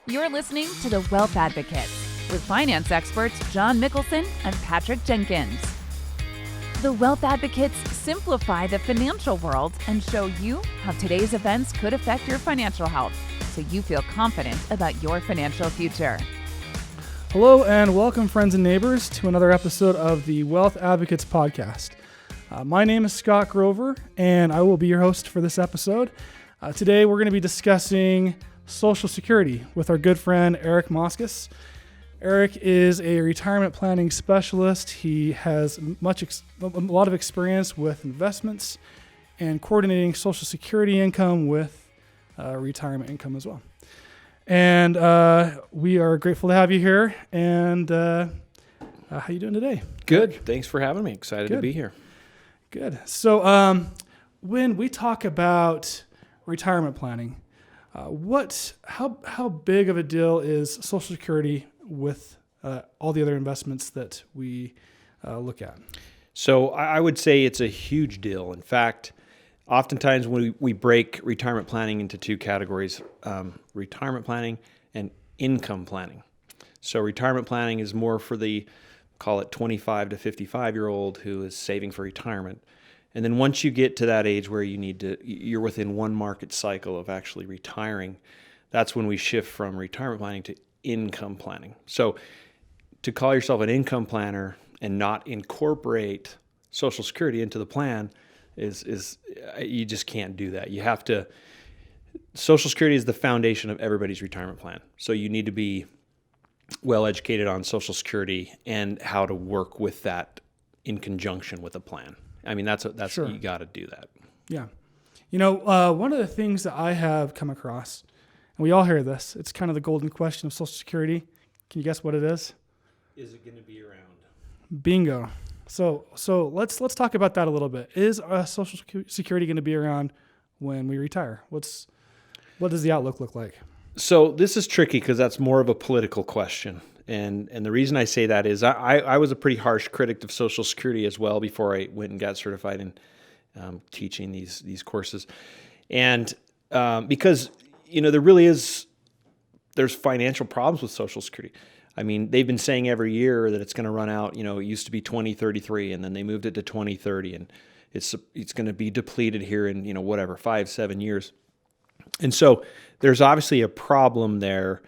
You're listening to The Wealth Advocates with finance experts John Mickelson and Patrick Jenkins. The Wealth Advocates simplify the financial world and show you how today's events could affect your financial health so you feel confident about your financial future. Hello and welcome, friends and neighbors, to another episode of the Wealth Advocates podcast. My name is Scott Grover, and I will be your host for this episode. Today, we're going to be discussing Social Security with our good friend, Eric Moskos. Eric is a retirement planning specialist. He has a lot of experience with investments and coordinating Social Security income with retirement income as well. And we are grateful to have you here. And how you doing today? Good. Eric? Thanks for having me. Excited to be here. Good. So when we talk about retirement planning, how big of a deal is Social Security with all the other investments that we look at? So I would say it's a huge deal. In fact, oftentimes when we break retirement planning into two categories, retirement planning and income planning. So retirement planning is more for the, call it 25 to 55-year-old who is saving for retirement. And then once you get to that age where you're within one market cycle of actually retiring, that's when we shift from retirement planning to income planning. So to call yourself an income planner and not incorporate Social Security into the plan is you just can't do that. You have to. Social Security is the foundation of everybody's retirement plan. So you need to be well educated on Social Security and how to work with that in conjunction with a plan. I mean, that's Sure. You got to do that. Yeah. You know, one of the things that I have come across, and we all hear this, it's kind of the golden question of Social Security. Can you guess what it is? Is it going to be around? Bingo. So let's talk about that a little bit. Is Social Security going to be around when we retire? What does the outlook look like? So this is tricky because that's more of a political question. And the reason I say that is I was a pretty harsh critic of Social Security as well before I went and got certified in teaching these courses. And because, there's financial problems with Social Security. I mean, they've been saying every year that it's going to run out, it used to be 2033 and then they moved it to 2030 and it's going to be depleted here in, 5-7 years. And so there's obviously a problem there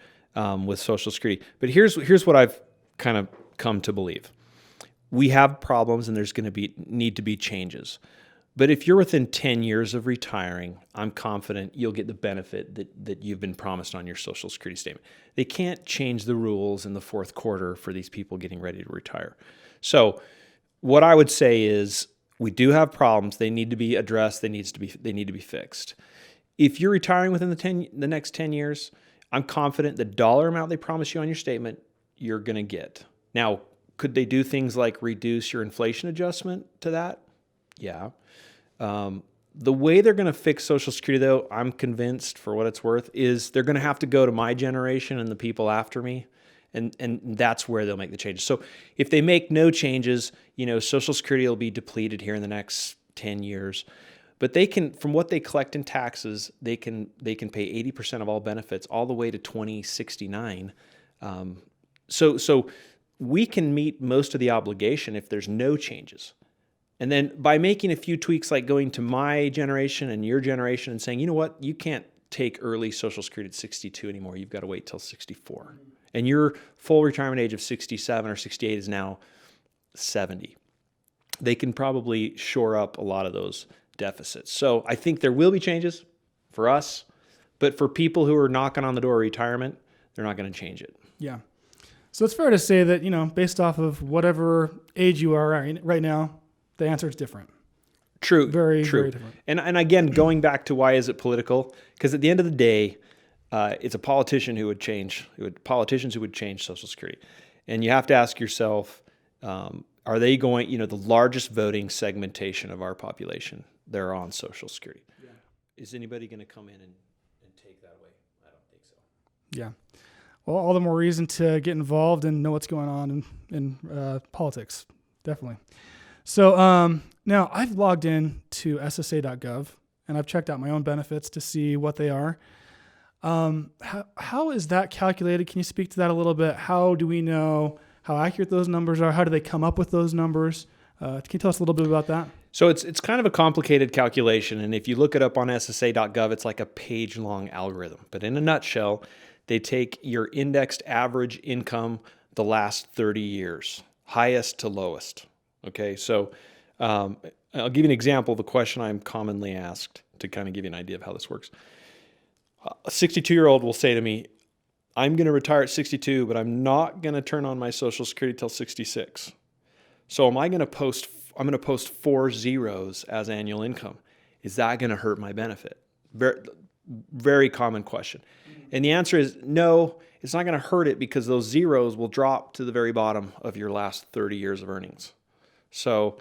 with Social Security. But here's what I've kind of come to believe. We have problems and there's going to need to be changes. But if you're within 10 years of retiring, I'm confident you'll get the benefit that you've been promised on your Social Security statement. They can't change the rules in the fourth quarter for these people getting ready to retire. So what I would say is we do have problems. They need to be addressed. They need to be fixed. If you're retiring within the next 10 years, I'm confident the dollar amount they promise you on your statement, you're going to get. Now, could they do things like reduce your inflation adjustment to that? Yeah. The way they're going to fix Social Security, though, I'm convinced, for what it's worth, is they're going to have to go to my generation and the people after me, and that's where they'll make the changes. So if they make no changes, Social Security will be depleted here in the next 10 years. But they can, from what they collect in taxes, they can pay 80% of all benefits all the way to 2069. So we can meet most of the obligation if there's no changes. And then by making a few tweaks, like going to my generation and your generation and saying, you know what, you can't take early Social Security at 62 anymore. You've got to wait till 64. And your full retirement age of 67 or 68 is now 70. They can probably shore up a lot of those deficits. So I think there will be changes for us, but for people who are knocking on the door of retirement, they're not going to change it. Yeah. So it's fair to say that, based off of whatever age you are right now, the answer is different. True. Very different. And again, going back to why is it political? Because at the end of the day, it's politicians who would change Social Security. And you have to ask yourself, are they going, the largest voting segmentation of our population, they're on Social Security. Yeah. Is anybody going to come in and take that away? I don't think so. Yeah. Well, all the more reason to get involved and know what's going on in politics. Definitely. So now I've logged in to SSA.gov and I've checked out my own benefits to see what they are. How is that calculated? Can you speak to that a little bit? How do we know how accurate those numbers are? How do they come up with those numbers? Can you tell us a little bit about that? So it's kind of a complicated calculation, and if you look it up on SSA.gov, it's like a page-long algorithm. But in a nutshell, they take your indexed average income the last 30 years, highest to lowest. Okay, so I'll give you an example of the question I'm commonly asked to kind of give you an idea of how this works. A 62-year-old will say to me, I'm going to retire at 62, but I'm not going to turn on my Social Security till 66. So I'm going to post 4 zeros as annual income. Is that going to hurt my benefit? Very, very common question. And the answer is no, it's not going to hurt it because those zeros will drop to the very bottom of your last 30 years of earnings. So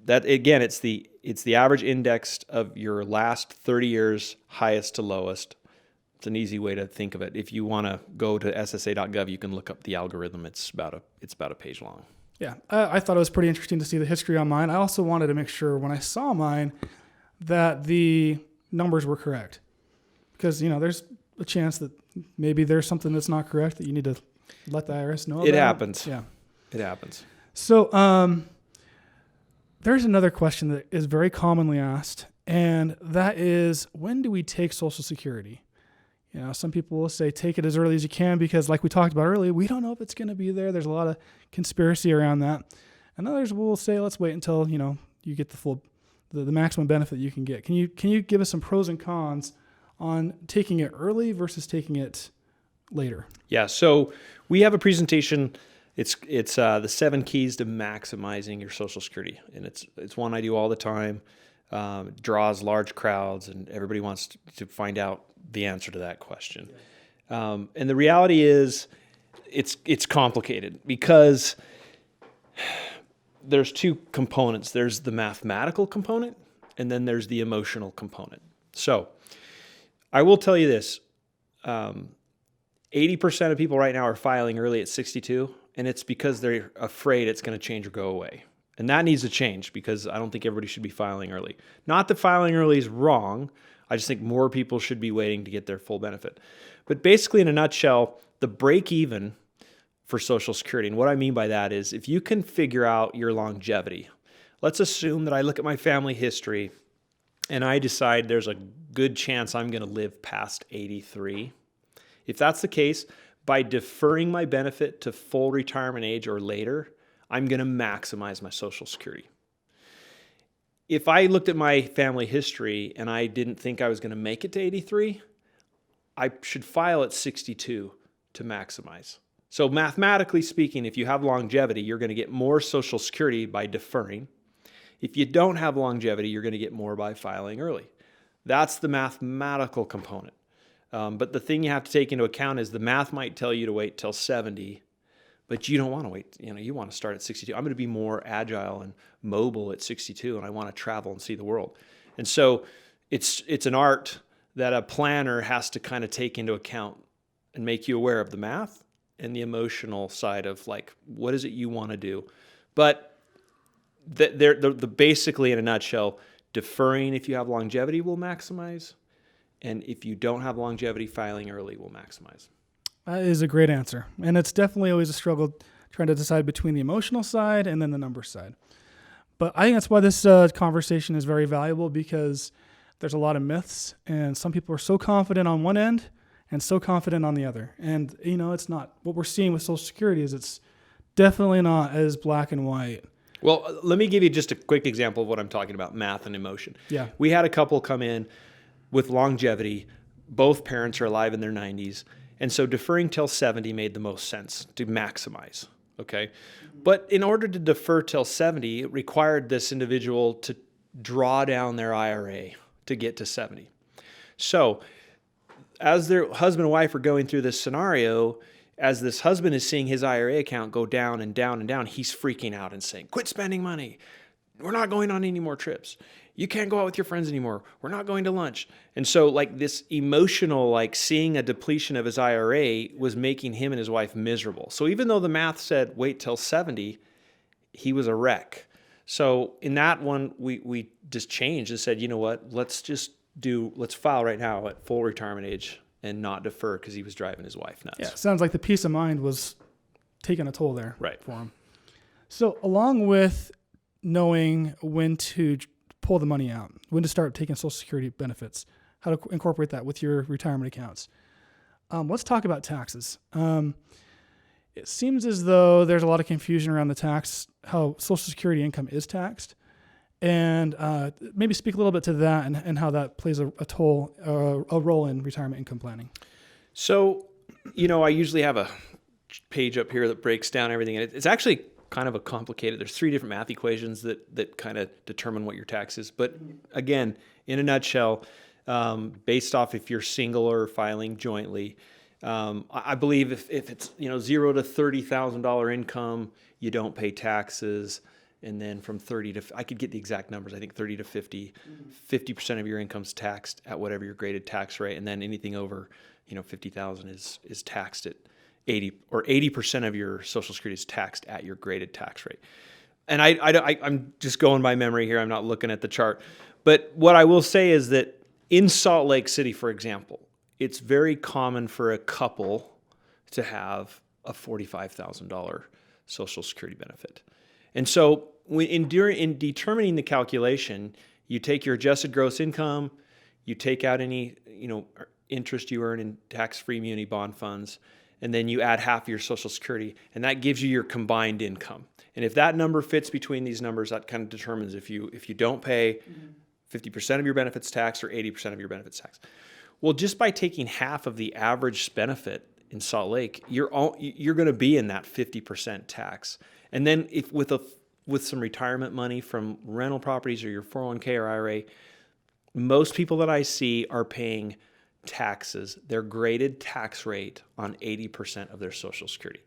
that, again, it's the average indexed of your last 30 years, highest to lowest. It's an easy way to think of it. If you want to go to SSA.gov, you can look up the algorithm. It's about a page long. Yeah, I thought it was pretty interesting to see the history on mine. I also wanted to make sure when I saw mine that the numbers were correct, because there's a chance that maybe there's something that's not correct that you need to let the IRS know about. It happens. Yeah, it happens. So there's another question that is very commonly asked, and that is, when do we take Social Security? Some people will say take it as early as you can because, like we talked about earlier, we don't know if it's going to be there. There's a lot of conspiracy around that. And others will say, let's wait until you get the maximum benefit you can get. Can you give us some pros and cons on taking it early versus taking it later? Yeah. So we have a presentation. It's the 7 keys to maximizing your Social Security, and it's one I do all the time. It draws large crowds, and everybody wants to find out the answer to that question. And the reality is it's complicated because there's 2 components. There's the mathematical component, and then there's the emotional component. So I will tell you this. 80% of people right now are filing early at 62, and it's because they're afraid it's going to change or go away. And that needs to change because I don't think everybody should be filing early. Not that filing early is wrong. I just think more people should be waiting to get their full benefit. But basically, in a nutshell, the break even for Social Security, and what I mean by that is if you can figure out your longevity, let's assume that I look at my family history and I decide there's a good chance I'm going to live past 83. If that's the case, by deferring my benefit to full retirement age or later, I'm going to maximize my Social Security. If I looked at my family history and I didn't think I was going to make it to 83, I should file at 62 to maximize. So mathematically speaking, if you have longevity, you're going to get more Social Security by deferring. If you don't have longevity, you're going to get more by filing early. That's the mathematical component. But the thing you have to take into account is the math might tell you to wait till 70, but you don't want to wait. You want to start at 62. I'm going to be more agile and mobile at 62, and I want to travel and see the world. And so it's an art that a planner has to kind of take into account and make you aware of the math and the emotional side of like, what is it you want to do? But basically, in a nutshell, deferring if you have longevity will maximize, and if you don't have longevity, filing early will maximize. That is a great answer. And it's definitely always a struggle trying to decide between the emotional side and then the numbers side. But I think that's why this conversation is very valuable, because there's a lot of myths, and some people are so confident on one end and so confident on the other. And, it's not. What we're seeing with Social Security is it's definitely not as black and white. Well, let me give you just a quick example of what I'm talking about, math and emotion. Yeah. We had a couple come in with longevity. Both parents are alive in their 90s. And so deferring till 70 made the most sense to maximize, okay? But in order to defer till 70, it required this individual to draw down their IRA to get to 70. So as their husband and wife are going through this scenario, as this husband is seeing his IRA account go down and down and down, he's freaking out and saying, quit spending money. We're not going on any more trips. You can't go out with your friends anymore. We're not going to lunch. And so like this emotional, like seeing a depletion of his IRA was making him and his wife miserable. So even though the math said wait till 70, he was a wreck. So in that one, we just changed and said, you know what, let's file right now at full retirement age and not defer because he was driving his wife nuts. Yeah, it sounds like the peace of mind was taking a toll there for him. So along with knowing when to pull the money out, when to start taking Social Security benefits, how to incorporate that with your retirement accounts, let's talk about taxes. It seems as though there's a lot of confusion around the tax, how Social Security income is taxed. And maybe speak a little bit to that and how that plays a role in retirement income planning. So, I usually have a page up here that breaks down everything. And it's actually kind of a complicated, there's 3 different math equations that kind of determine what your tax is. But again, in a nutshell, based off if you're single or filing jointly, I believe if it's, $0 to $30,000 income, you don't pay taxes. And then from 30 to, I could get the exact numbers, I think 30 to 50, 50% of your income's taxed at whatever your graded tax rate. And then anything over, 50,000 is taxed at 80% of your Social Security is taxed at your graded tax rate. And I'm just going by memory here. I'm not looking at the chart. But what I will say is that in Salt Lake City, for example, it's very common for a couple to have a $45,000 Social Security benefit. And so in determining the calculation, you take your adjusted gross income, you take out any interest you earn in tax-free muni bond funds, and then you add half of your Social Security, and that gives you your combined income. And if that number fits between these numbers, that kind of determines if you don't pay 50% of your benefits tax or 80% of your benefits tax. Well, just by taking half of the average benefit in Salt Lake, you're going to be in that 50% tax. And then if with some retirement money from rental properties or your 401k or IRA, most people that I see are paying taxes, their graded tax rate on 80% of their Social Security.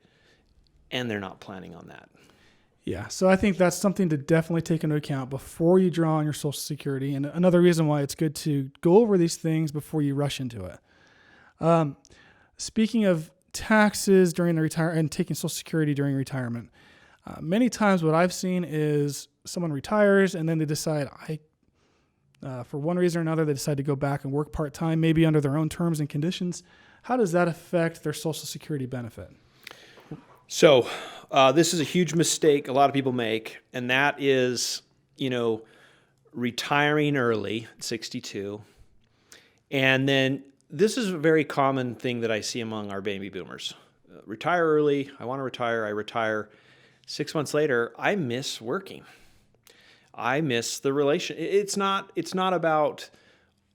And they're not planning on that. Yeah, so I think that's something to definitely take into account before you draw on your Social Security. And another reason why it's good to go over these things before you rush into it. Speaking of taxes during and taking Social Security during retirement, many times what I've seen is someone retires and then they decide, for one reason or another, they decide to go back and work part-time, maybe under their own terms and conditions. How does that affect their Social Security benefit? So this is a huge mistake a lot of people make, and that is, retiring early at 62. And then this is a very common thing that I see among our baby boomers. Retire early, I want to retire, I retire. 6 months later, I miss working. I miss the relation. It's not about,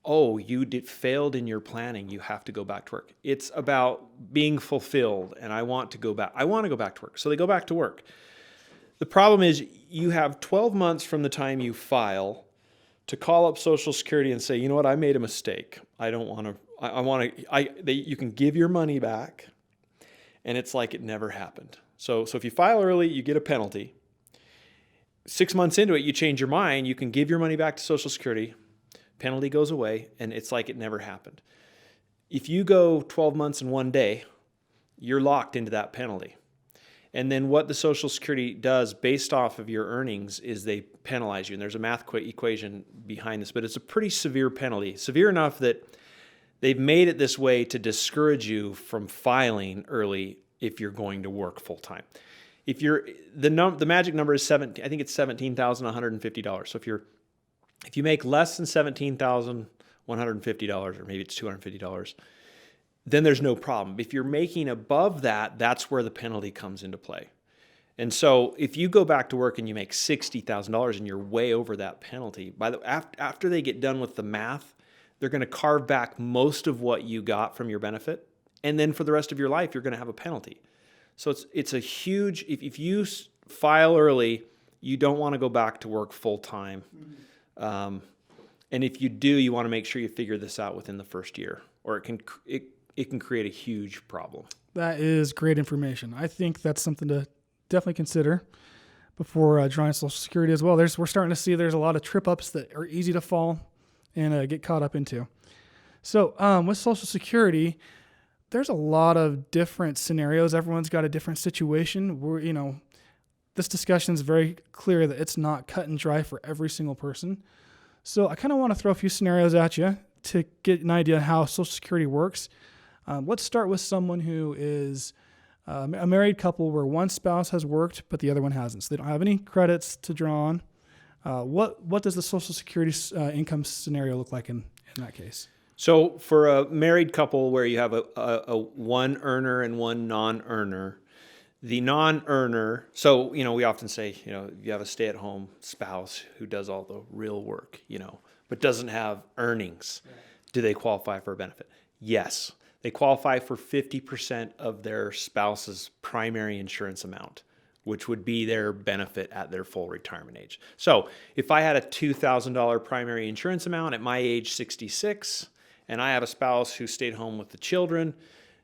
you failed in your planning, you have to go back to work. It's about being fulfilled, and I want to go back. I want to go back to work. So they go back to work. The problem is you have 12 months from the time you file to call up Social Security and say, you know what, I made a mistake. I don't want to, you can give your money back, and it's like it never happened. So if you file early, you get a penalty. 6 months into it, you change your mind, you can give your money back to Social Security, penalty goes away, and it's like it never happened. If you go 12 months and 1 day, you're locked into that penalty. And then what the Social Security does based off of your earnings is they penalize you. And there's a math equation behind this, but it's a pretty severe penalty. Severe enough that they've made it this way to discourage you from filing early if you're going to work full time. If the magic number is I think it's $17,150. So if you make less than $17,150, or maybe it's $250, then there's no problem. If you're making above that, that's where the penalty comes into play. And so if you go back to work and you make $60,000 and you're way over that penalty, after they get done with the math, they're going to carve back most of what you got from your benefit. And then for the rest of your life, you're going to have a penalty. So it's a huge, if you file early, you don't want to go back to work full time. And if you do, you want to make sure you figure this out within the first year, or it can create a huge problem. That is great information. I think that's something to definitely consider before drawing Social Security as well. We're starting to see there's a lot of trip ups that are easy to fall and get caught up into. So with Social Security, there's a lot of different scenarios. Everyone's got a different situation. This discussion is very clear that it's not cut and dry for every single person. So I kind of want to throw a few scenarios at you to get an idea of how Social Security works, let's start with someone who is a married couple where one spouse has worked but the other one hasn't. So they don't have any credits to draw on. What does the Social Security income scenario look like in that case? So for a married couple where you have a one earner and one non-earner, the non-earner, so, we often say, you have a stay-at-home spouse who does all the real work, but doesn't have earnings. Right. Do they qualify for a benefit? Yes. They qualify for 50% of their spouse's primary insurance amount, which would be their benefit at their full retirement age. So if I had a $2,000 primary insurance amount at my age 66, and I have a spouse who stayed home with the children,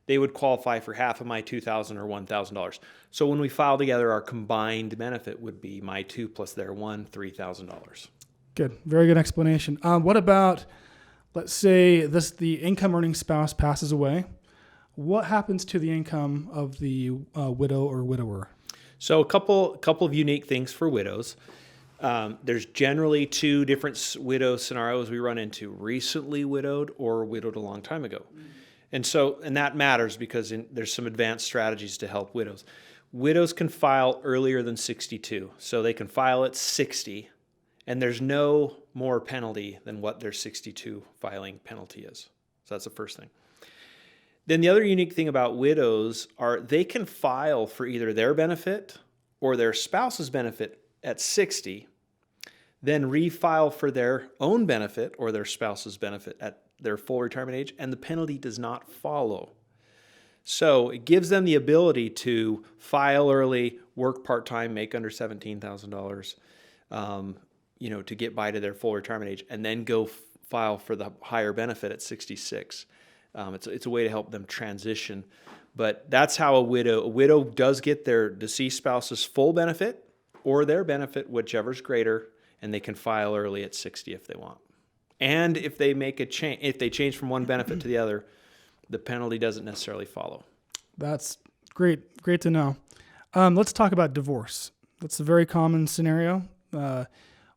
they would qualify for half of my $2,000 or $1,000. So when we file together, our combined benefit would be my two plus their one, $3,000. Good. Very good explanation. What about, let's say the income earning spouse passes away. What happens to the income of the widow or widower? So a couple of unique things for widows. There's generally two different widow scenarios we run into: recently widowed or widowed a long time ago. And that matters because there's some advanced strategies to help widows. Widows can file earlier than 62. So they can file at 60, and there's no more penalty than what their 62 filing penalty is. So that's the first thing. Then the other unique thing about widows are they can file for either their benefit or their spouse's benefit at 60, then refile for their own benefit or their spouse's benefit at their full retirement age, and the penalty does not follow. So it gives them the ability to file early, work part-time, make under $17,000, to get by to their full retirement age, and then go file for the higher benefit at 66. It's a way to help them transition. But that's how a widow does get their deceased spouse's full benefit or their benefit, whichever's greater, and they can file early at 60 if they want. And if they make a change, if they change from one benefit to the other, the penalty doesn't necessarily follow. That's great. Great to know. Let's talk about divorce. That's a very common scenario.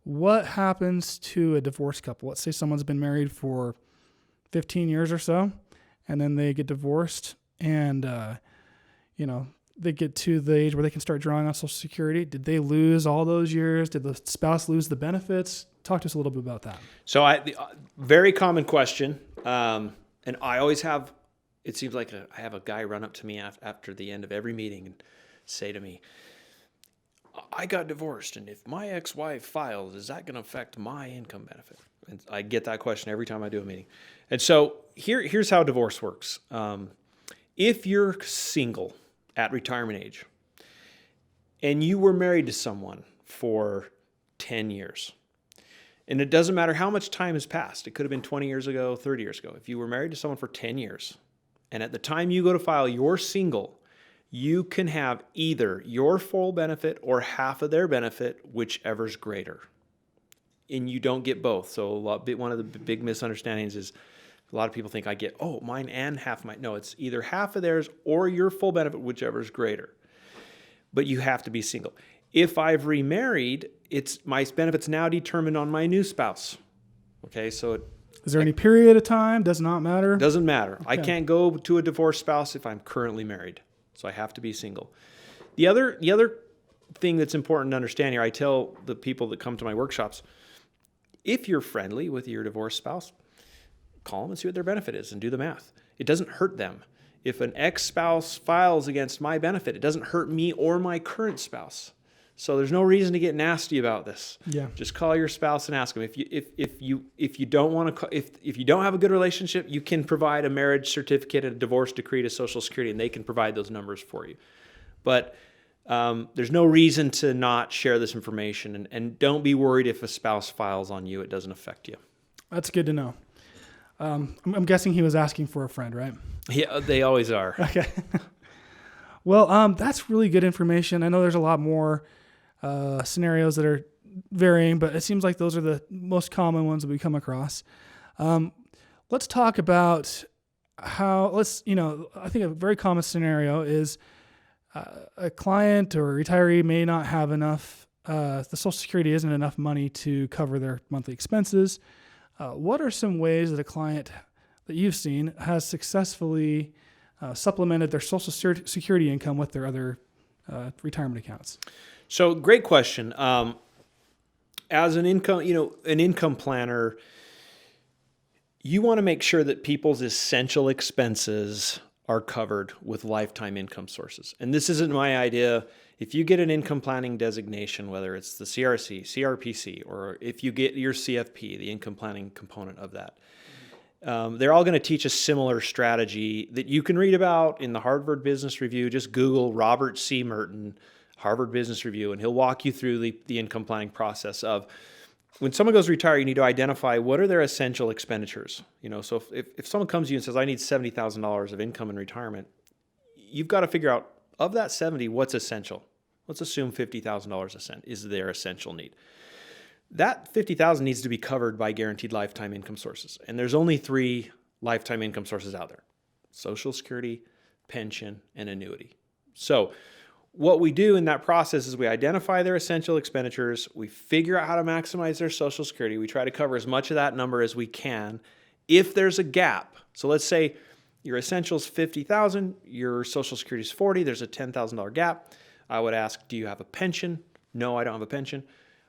What happens to a divorced couple? Let's say someone's been married for 15 years or so, and then they get divorced, and they get to the age where they can start drawing on Social Security. Did they lose all those years? Did the spouse lose the benefits? Talk to us a little bit about that. So very common question. And I always have, it seems like I have a guy run up to me after the end of every meeting and say to me, I got divorced, and if my ex-wife files, is that going to affect my income benefit? And I get that question every time I do a meeting. And so here's how divorce works. If you're single at retirement age and you were married to someone for 10 years, and it doesn't matter how much time has passed. It could have been 20 years ago, 30 years ago. If you were married to someone for 10 years, and at the time you go to file, you're single, you can have either your full benefit or half of their benefit, whichever's greater. And you don't get both. So one of the big misunderstandings is a lot of people think I get, mine and half mine. No, it's either half of theirs or your full benefit, whichever's greater. But you have to be single. If I've remarried, my benefit's now determined on my new spouse. Okay, so is there any period of time? Does not matter? Doesn't matter. Okay. I can't go to a divorced spouse if I'm currently married. So I have to be single. The other thing that's important to understand here, I tell the people that come to my workshops, if you're friendly with your divorced spouse, call them and see what their benefit is and do the math. It doesn't hurt them. If an ex-spouse files against my benefit, it doesn't hurt me or my current spouse. So there's no reason to get nasty about this. Yeah. Just call your spouse and ask them. If you don't want to, if you don't have a good relationship, you can provide a marriage certificate and a divorce decree to Social Security, and they can provide those numbers for you. But there's no reason to not share this information, and don't be worried if a spouse files on you. It doesn't affect you. That's good to know. I'm guessing he was asking for a friend, right? Yeah, they always are. Okay. Well, that's really good information. I know there's a lot more scenarios that are varying, but it seems like those are the most common ones that we come across. Let's talk about I think a very common scenario is a client or retiree may not have enough, the Social Security isn't enough money to cover their monthly expenses. what are some ways that a client that you've seen has successfully supplemented their Social Security income with their other retirement accounts? So great question. As an income planner, you want to make sure that people's essential expenses are covered with lifetime income sources. And this isn't my idea. If you get an income planning designation, whether it's the CRC, CRPC, or if you get your CFP, the income planning component of that, they're all going to teach a similar strategy that you can read about in the Harvard Business Review. Just Google Robert C. Merton, Harvard Business Review, and he'll walk you through the income planning process of when someone goes to retire, you need to identify what are their essential expenditures. So if someone comes to you and says, I need $70,000 of income in retirement, you've got to figure out, of that 70, what's essential? Let's assume $50,000 is their essential need. That $50,000 needs to be covered by guaranteed lifetime income sources. And there's only 3 lifetime income sources out there: Social Security, pension, and annuity. So what we do in that process is we identify their essential expenditures, we figure out how to maximize their Social Security, we try to cover as much of that number as we can. If there's a gap, so let's say your essentials $50,000, your Social Security is $40,000, there's a $10,000 gap, I would ask, do you have a pension? No, I don't have a pension.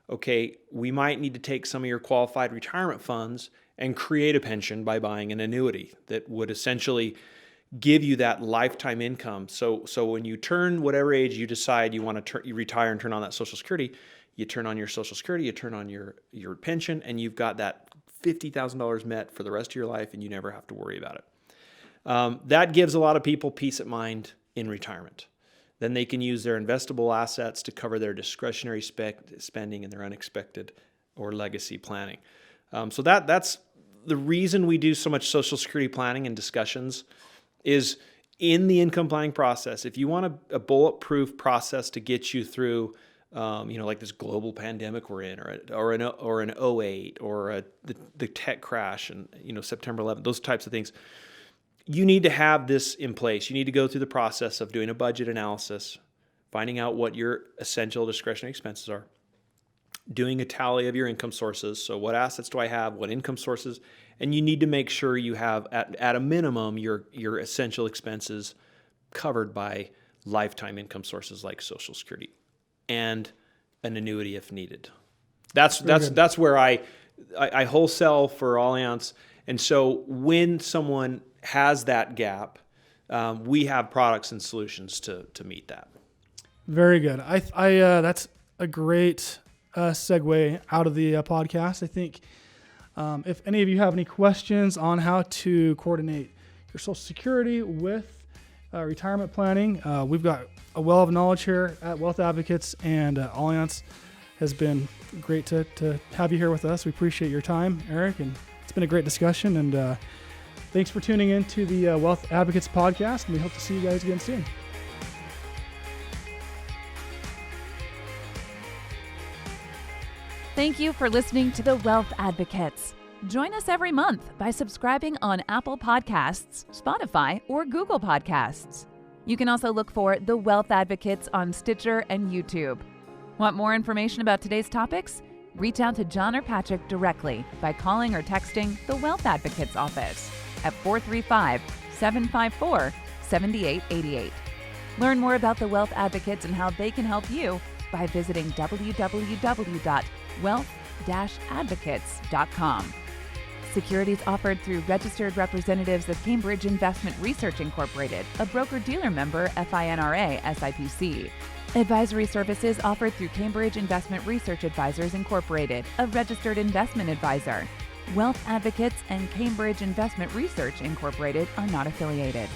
Okay, we might need to take some of your qualified retirement funds and create a pension by buying an annuity that would essentially give you that lifetime income. So when you turn whatever age you decide you want to you retire and turn on that Social Security, you turn on your Social Security, you turn on your pension, and you've got that $50,000 met for the rest of your life, and you never have to worry about it. That gives a lot of people peace of mind in retirement. Then they can use their investable assets to cover their discretionary spending and their unexpected or legacy planning. So that's the reason we do so much Social Security planning and discussions is in the income planning process. If you want a bulletproof process to get you through, like this global pandemic we're in, or an 08, or the tech crash and September 11th, those types of things, you need to have this in place. You need to go through the process of doing a budget analysis, finding out what your essential discretionary expenses are, doing a tally of your income sources. So what assets do I have? What income sources? And you need to make sure you have, at a minimum, your essential expenses covered by lifetime income sources like Social Security and an annuity if needed. That's where I wholesale for Allianz. And so when someone has that gap, we have products and solutions to meet that. Very good. I that's a great segue out of the podcast. I think if any of you have any questions on how to coordinate your Social Security with retirement planning, we've got a well of knowledge here at Wealth Advocates, and Allianz has been great to have you here with us. We appreciate your time, Eric, and it's been a great discussion. And thanks for tuning in to the Wealth Advocates podcast, and we hope to see you guys again soon. Thank you for listening to the Wealth Advocates. Join us every month by subscribing on Apple Podcasts, Spotify, or Google Podcasts. You can also look for The Wealth Advocates on Stitcher and YouTube. Want more information about today's topics? Reach out to John or Patrick directly by calling or texting the Wealth Advocates office at 435-754-7888. Learn more about the Wealth Advocates and how they can help you by visiting www.wealth-advocates.com. Securities offered through registered representatives of Cambridge Investment Research Incorporated, a broker-dealer member FINRA SIPC. Advisory services offered through Cambridge Investment Research Advisors Incorporated, a registered investment advisor. Wealth Advocates and Cambridge Investment Research Incorporated are not affiliated.